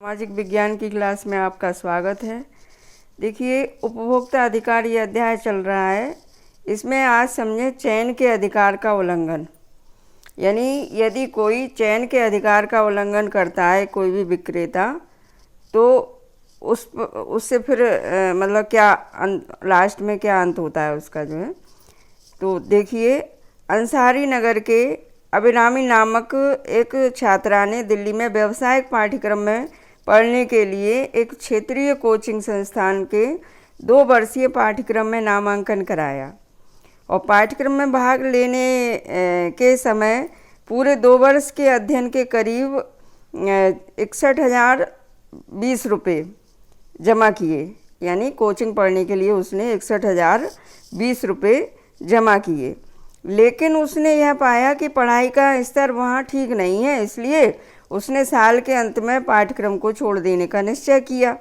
सामाजिक विज्ञान की क्लास में आपका स्वागत है। देखिए, उपभोक्ता अधिकार ये अध्याय चल रहा है। इसमें आज समझें चयन के अधिकार का उल्लंघन। यानी यदि कोई चयन के अधिकार का उल्लंघन करता है कोई भी विक्रेता, तो उससे फिर मतलब क्या लास्ट में क्या अंत होता है उसका जो है। तो देखिए, अंसारी नगर के अभिरामी नामक एक छात्रा ने दिल्ली में व्यावसायिक पाठ्यक्रम में पढ़ने के लिए एक क्षेत्रीय कोचिंग संस्थान के 2 वर्षीय पाठ्यक्रम में नामांकन कराया और पाठ्यक्रम में भाग लेने के समय पूरे 2 वर्ष के अध्ययन के करीब 61,020 रुपये जमा किए। यानी कोचिंग पढ़ने के लिए उसने 61,020 रुपये जमा किए, लेकिन उसने यह पाया कि पढ़ाई का स्तर वहाँ ठीक नहीं है, इसलिए उसने साल के अंत में पाठ्यक्रम को छोड़ देने का निश्चय किया।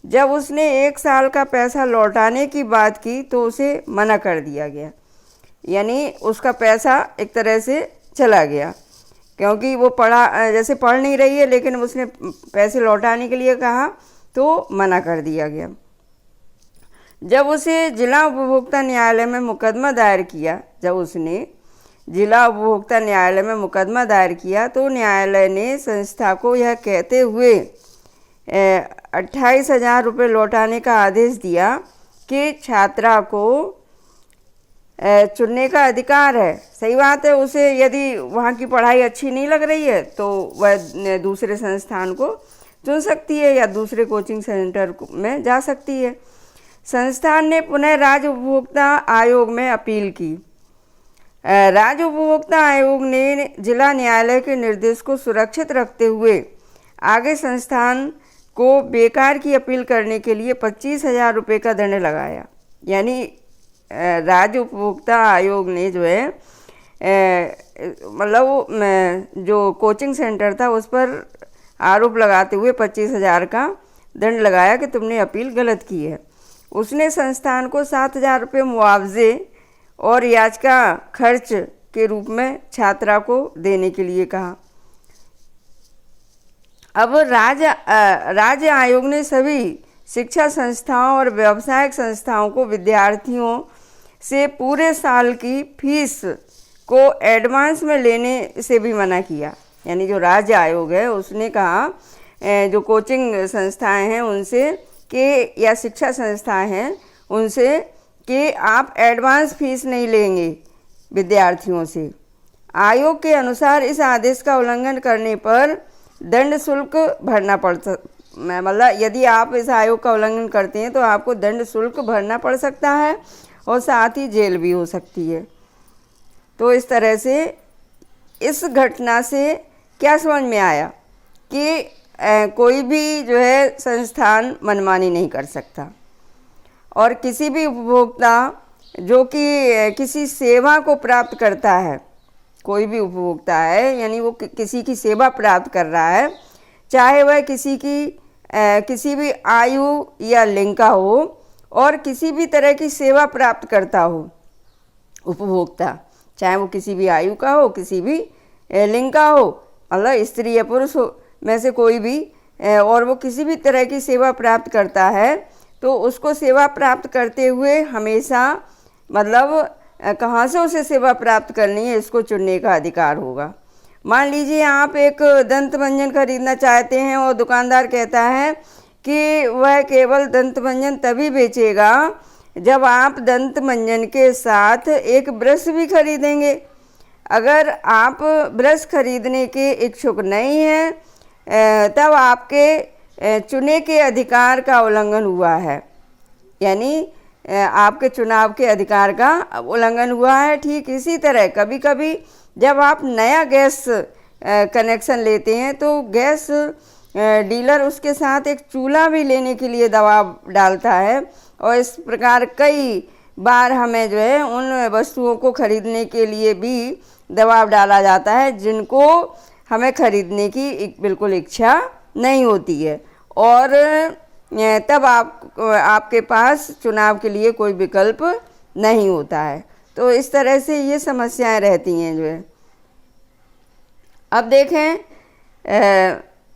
जब उसने 1 साल का पैसा लौटाने की बात की तो उसे मना कर दिया गया। यानी उसका पैसा एक तरह से चला गया, क्योंकि वो जैसे पढ़ नहीं रही है, लेकिन उसने पैसे लौटाने के लिए कहा तो मना कर दिया गया। जब उसे जिला उपभोक्ता न्यायालय में मुकदमा दायर किया तो न्यायालय ने संस्था को यह कहते हुए 28,000 रुपये लौटाने का आदेश दिया कि छात्रा को चुनने का अधिकार है। सही बात है, उसे यदि वहाँ की पढ़ाई अच्छी नहीं लग रही है तो वह दूसरे संस्थान को चुन सकती है या दूसरे कोचिंग सेंटर में जा सकती है। संस्थान ने पुनः राज्य उपभोक्ता आयोग में अपील की। राज्य उपभोक्ता आयोग ने जिला न्यायालय के निर्देश को सुरक्षित रखते हुए आगे संस्थान को बेकार की अपील करने के लिए 25,000 रुपये का दंड लगाया। यानी राज्य उपभोक्ता आयोग ने जो है मतलब जो कोचिंग सेंटर था उस पर आरोप लगाते हुए 25,000 का दंड लगाया कि तुमने अपील गलत की है। उसने संस्थान को 7,000 रुपये मुआवजे और याचिका खर्च के रूप में छात्रा को देने के लिए कहा। अब राज्य आयोग ने सभी शिक्षा संस्थाओं और व्यावसायिक संस्थाओं को विद्यार्थियों से पूरे साल की फीस को एडवांस में लेने से भी मना किया। यानी जो राज्य आयोग है उसने कहा जो कोचिंग संस्थाएं हैं उनसे कि या शिक्षा संस्थाएं हैं उनसे कि आप एडवांस फीस नहीं लेंगे विद्यार्थियों से। आयोग के अनुसार इस आदेश का उल्लंघन करने पर दंड शुल्क भरना पड़ता, मतलब यदि आप इस आयोग का उल्लंघन करते हैं तो आपको दंड शुल्क भरना पड़ सकता है और साथ ही जेल भी हो सकती है। तो इस तरह से इस घटना से क्या समझ में आया कि कोई भी जो है संस्थान मनमानी नहीं कर सकता और किसी भी उपभोक्ता जो कि किसी सेवा को प्राप्त करता है, कोई भी उपभोक्ता है यानी वो किसी की सेवा प्राप्त कर रहा है, चाहे वह किसी भी आयु या लिंग का हो और किसी भी तरह की सेवा प्राप्त करता हो उपभोक्ता, चाहे वो किसी भी आयु का हो, किसी भी लिंग का हो, मतलब स्त्री या पुरुष हो में से कोई भी, और वो किसी भी तरह की सेवा प्राप्त करता है तो उसको सेवा प्राप्त करते हुए हमेशा मतलब कहाँ से उसे सेवा प्राप्त करनी है इसको चुनने का अधिकार होगा। मान लीजिए आप एक दंत मंजन खरीदना चाहते हैं और दुकानदार कहता है कि वह केवल दंत मंजन तभी बेचेगा जब आप दंत मंजन के साथ एक ब्रश भी खरीदेंगे। अगर आप ब्रश खरीदने के इच्छुक नहीं हैं तब आपके चुने के अधिकार का उल्लंघन हुआ है। यानी आपके चुनाव के अधिकार का उल्लंघन हुआ है। ठीक इसी तरह कभी कभी जब आप नया गैस कनेक्शन लेते हैं तो गैस डीलर उसके साथ एक चूल्हा भी लेने के लिए दबाव डालता है और इस प्रकार कई बार हमें जो है उन वस्तुओं को खरीदने के लिए भी दबाव डाला जाता है जिनको हमें खरीदने की बिल्कुल इच्छा नहीं होती है और तब आपके पास चुनाव के लिए कोई विकल्प नहीं होता है। तो इस तरह से ये समस्याएं रहती हैं जो है। अब देखें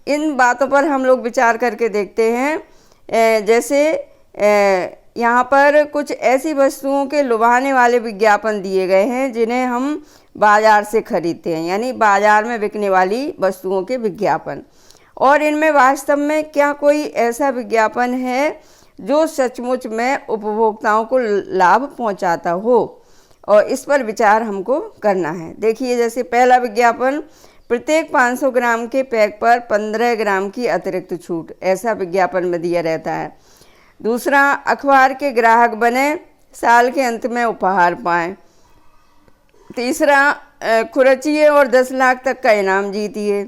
इन बातों पर हम लोग विचार करके देखते हैं। जैसे यहाँ पर कुछ ऐसी वस्तुओं के लुभाने वाले विज्ञापन दिए गए हैं जिन्हें हम बाज़ार से खरीदते हैं, यानी बाज़ार में बिकने वाली वस्तुओं के विज्ञापन। और इनमें वास्तव में क्या कोई ऐसा विज्ञापन है जो सचमुच में उपभोक्ताओं को लाभ पहुंचाता हो, और इस पर विचार हमको करना है। देखिए, जैसे पहला विज्ञापन, प्रत्येक 500 ग्राम के पैक पर 15 ग्राम की अतिरिक्त छूट, ऐसा विज्ञापन में दिया रहता है। दूसरा, अखबार के ग्राहक बने, साल के अंत में उपहार पाएं। तीसरा, खुरचिए और 10 लाख तक का इनाम जीतिए।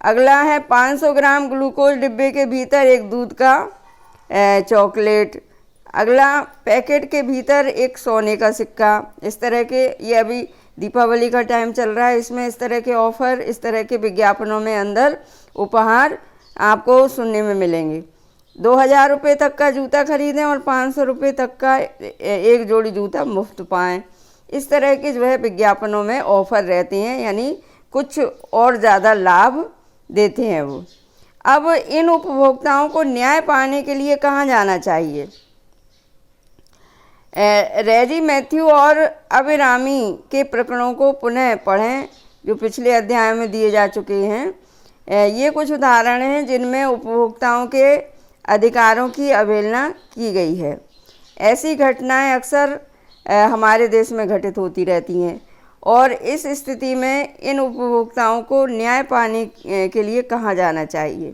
अगला है 500 ग्राम ग्लूकोज डिब्बे के भीतर एक दूध का चॉकलेट। अगला, पैकेट के भीतर एक सोने का सिक्का। इस तरह के, ये अभी दीपावली का टाइम चल रहा है, इसमें इस तरह के ऑफ़र, इस तरह के विज्ञापनों में अंदर उपहार आपको सुनने में मिलेंगे। 2000 रुपये तक का जूता खरीदें और 500 रुपये तक का एक जोड़ी जूता मुफ्त पाएं। इस तरह के जो है विज्ञापनों में ऑफ़र रहते हैं, यानी कुछ और ज़्यादा लाभ देते हैं वो। अब इन उपभोक्ताओं को न्याय पाने के लिए कहाँ जाना चाहिए? रेजी मैथ्यू और अभिरामी के प्रकरणों को पुनः पढ़ें, जो पिछले अध्याय में दिए जा चुके हैं। ये कुछ उदाहरण हैं जिनमें उपभोक्ताओं के अधिकारों की अवहेलना की गई है। ऐसी घटनाएं अक्सर हमारे देश में घटित होती रहती हैं, और इस स्थिति में इन उपभोक्ताओं को न्याय पाने के लिए कहाँ जाना चाहिए?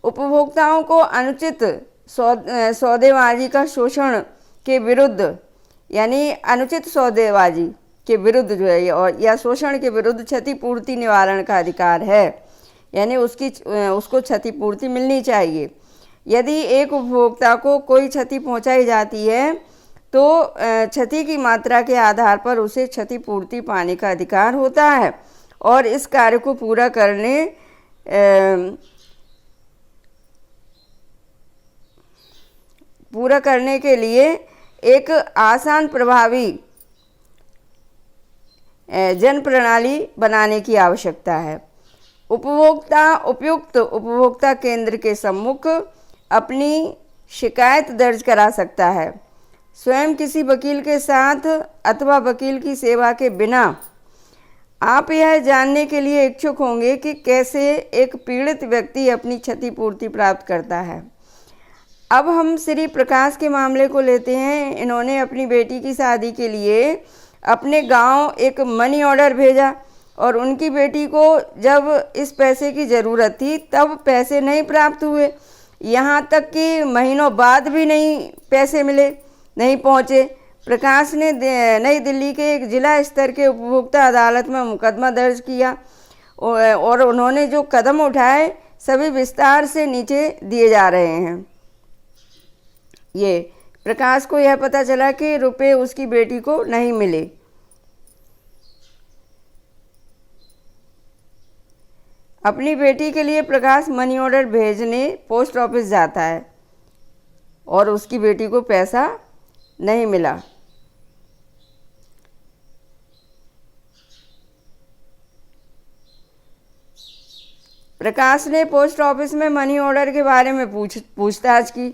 उपभोक्ताओं को अनुचित सौदेबाजी का शोषण के विरुद्ध, यानी अनुचित सौदेबाजी के विरुद्ध जो है, और या शोषण के विरुद्ध क्षतिपूर्ति निवारण का अधिकार है, यानी उसको क्षतिपूर्ति मिलनी चाहिए। यदि एक उपभोक्ता को कोई क्षति पहुंचाई जाती है तो क्षति की मात्रा के आधार पर उसे क्षतिपूर्ति पाने का अधिकार होता है, और इस कार्य को पूरा करने के लिए एक आसान प्रभावी जन प्रणाली बनाने की आवश्यकता है। उपभोक्ता उपयुक्त उपभोक्ता केंद्र के सम्मुख अपनी शिकायत दर्ज करा सकता है। स्वयं किसी वकील के साथ अथवा वकील की सेवा के बिना आप यह जानने के लिए इच्छुक होंगे कि कैसे एक पीड़ित व्यक्ति अपनी क्षतिपूर्ति प्राप्त करता है। अब हम श्री प्रकाश के मामले को लेते हैं। इन्होंने अपनी बेटी की शादी के लिए अपने गांव एक मनी ऑर्डर भेजा, और उनकी बेटी को जब इस पैसे की ज़रूरत थी तब पैसे नहीं प्राप्त हुए, यहाँ तक कि महीनों बाद भी पैसे नहीं पहुँचे। प्रकाश ने नई दिल्ली के एक जिला स्तर के उपभोक्ता अदालत में मुकदमा दर्ज किया, और उन्होंने जो कदम उठाए सभी विस्तार से नीचे दिए जा रहे हैं। ये प्रकाश को यह पता चला कि रुपए उसकी बेटी को नहीं मिले। अपनी बेटी के लिए प्रकाश मनी ऑर्डर भेजने पोस्ट ऑफिस जाता है, और उसकी बेटी को पैसा नहीं मिला। प्रकाश ने पोस्ट ऑफिस में मनी ऑर्डर के बारे में पूछताछ की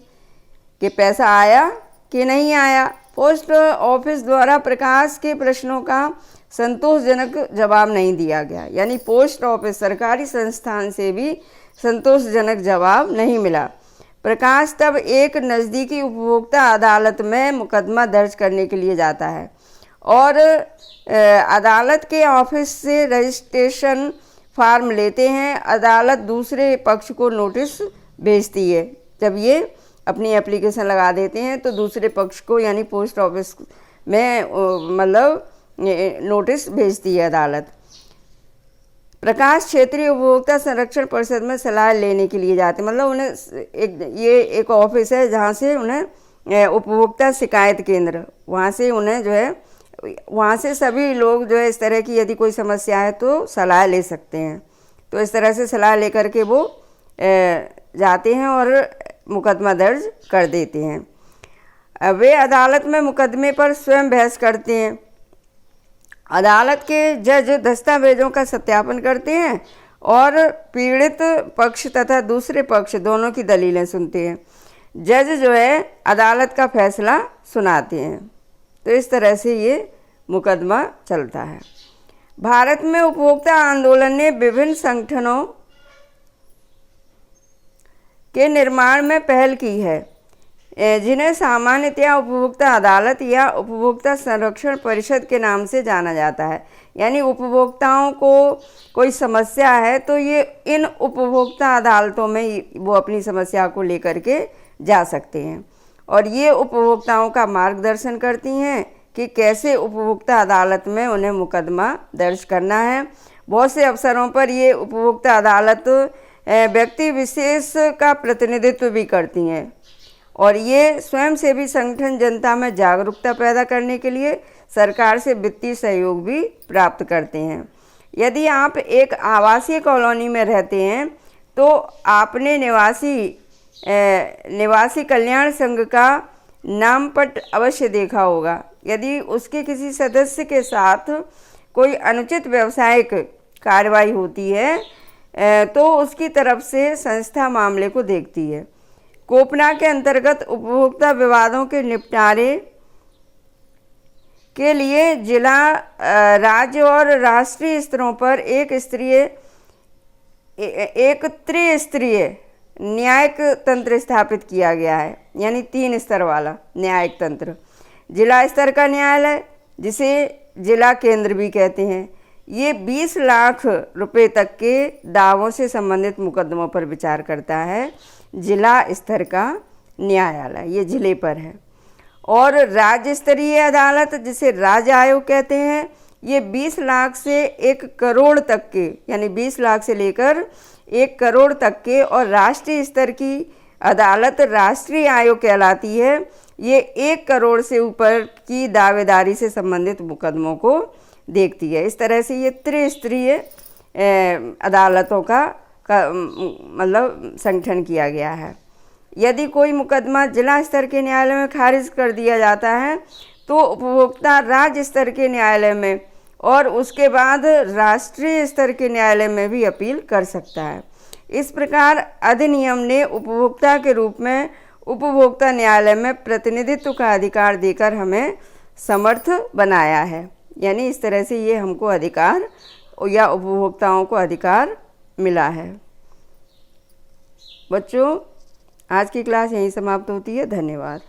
कि पैसा आया कि नहीं आया। पोस्ट ऑफिस द्वारा प्रकाश के प्रश्नों का संतोषजनक जवाब नहीं दिया गया, यानी पोस्ट ऑफिस सरकारी संस्थान से भी संतोषजनक जवाब नहीं मिला। प्रकाश तब एक नज़दीकी उपभोक्ता अदालत में मुकदमा दर्ज करने के लिए जाता है, और अदालत के ऑफिस से रजिस्ट्रेशन फार्म लेते हैं। अदालत दूसरे पक्ष को नोटिस भेजती है। जब ये अपनी एप्लीकेशन लगा देते हैं तो दूसरे पक्ष को, यानी पोस्ट ऑफिस में मतलब नोटिस भेजती है अदालत। प्रकाश क्षेत्रीय उपभोक्ता संरक्षण परिषद में सलाह लेने के लिए जाते, मतलब उन्हें ये एक ऑफिस है जहाँ से उन्हें उपभोक्ता शिकायत केंद्र, वहाँ से उन्हें जो है, वहाँ से सभी लोग जो है इस तरह की यदि कोई समस्या है तो सलाह ले सकते हैं। तो इस तरह से सलाह लेकर के वो जाते हैं और मुकदमा दर्ज कर देते हैं। वे अदालत में मुकदमे पर स्वयं बहस करते हैं। अदालत के जज दस्तावेज़ों का सत्यापन करते हैं और पीड़ित पक्ष तथा दूसरे पक्ष दोनों की दलीलें सुनते हैं। जज जो है अदालत का फैसला सुनाते हैं। तो इस तरह से ये मुकदमा चलता है। भारत में उपभोक्ता आंदोलन ने विभिन्न संगठनों के निर्माण में पहल की है, जिन्हें सामान्यतया उपभोक्ता अदालत या उपभोक्ता संरक्षण परिषद के नाम से जाना जाता है। यानी उपभोक्ताओं को कोई समस्या है तो ये इन उपभोक्ता अदालतों में वो अपनी समस्या को लेकर के जा सकते हैं और ये उपभोक्ताओं का मार्गदर्शन करती हैं कि कैसे उपभोक्ता अदालत में उन्हें मुकदमा दर्ज करना है। बहुत से अवसरों पर ये उपभोक्ता अदालत व्यक्ति विशेष का प्रतिनिधित्व भी करती हैं और ये स्वयंसेवी संगठन जनता में जागरूकता पैदा करने के लिए सरकार से वित्तीय सहयोग भी प्राप्त करते हैं। यदि आप एक आवासीय कॉलोनी में रहते हैं तो आपने निवासी कल्याण संघ का नामपट अवश्य देखा होगा। यदि उसके किसी सदस्य के साथ कोई अनुचित व्यावसायिक कार्रवाई होती है तो उसकी तरफ से संस्था मामले को देखती है। कोपना के अंतर्गत उपभोक्ता विवादों के निपटारे के लिए जिला, राज्य और राष्ट्रीय स्तरों पर एक त्रिस्तरीय न्यायिक तंत्र स्थापित किया गया है, यानी 3 स्तर वाला न्यायिक तंत्र। जिला स्तर का न्यायालय, जिसे जिला केंद्र भी कहते हैं, ये 20 लाख रुपए तक के दावों से संबंधित मुकदमों पर विचार करता है। जिला स्तर का न्यायालय ये जिले पर है। और राज्य स्तरीय अदालत, जिसे राज्य आयोग कहते हैं, ये 20 लाख से 1 करोड़ तक के, यानी 20 लाख से लेकर 1 करोड़ तक के, और राष्ट्रीय स्तर की अदालत राष्ट्रीय आयोग कहलाती है। ये 1 करोड़ से ऊपर की दावेदारी से संबंधित मुकदमों को देखती है। इस तरह से ये त्रिस्तरीय अदालतों का मतलब संगठन किया गया है। यदि कोई मुकदमा जिला स्तर के न्यायालय में खारिज कर दिया जाता है तो उपभोक्ता राज्य स्तर के न्यायालय में और उसके बाद राष्ट्रीय स्तर के न्यायालय में भी अपील कर सकता है। इस प्रकार अधिनियम ने उपभोक्ता के रूप में उपभोक्ता न्यायालय में प्रतिनिधित्व का अधिकार देकर हमें समर्थ बनाया है। यानी इस तरह से ये हमको अधिकार या उपभोक्ताओं को अधिकार मिला है। बच्चों, आज की क्लास यहीं समाप्त होती है। धन्यवाद।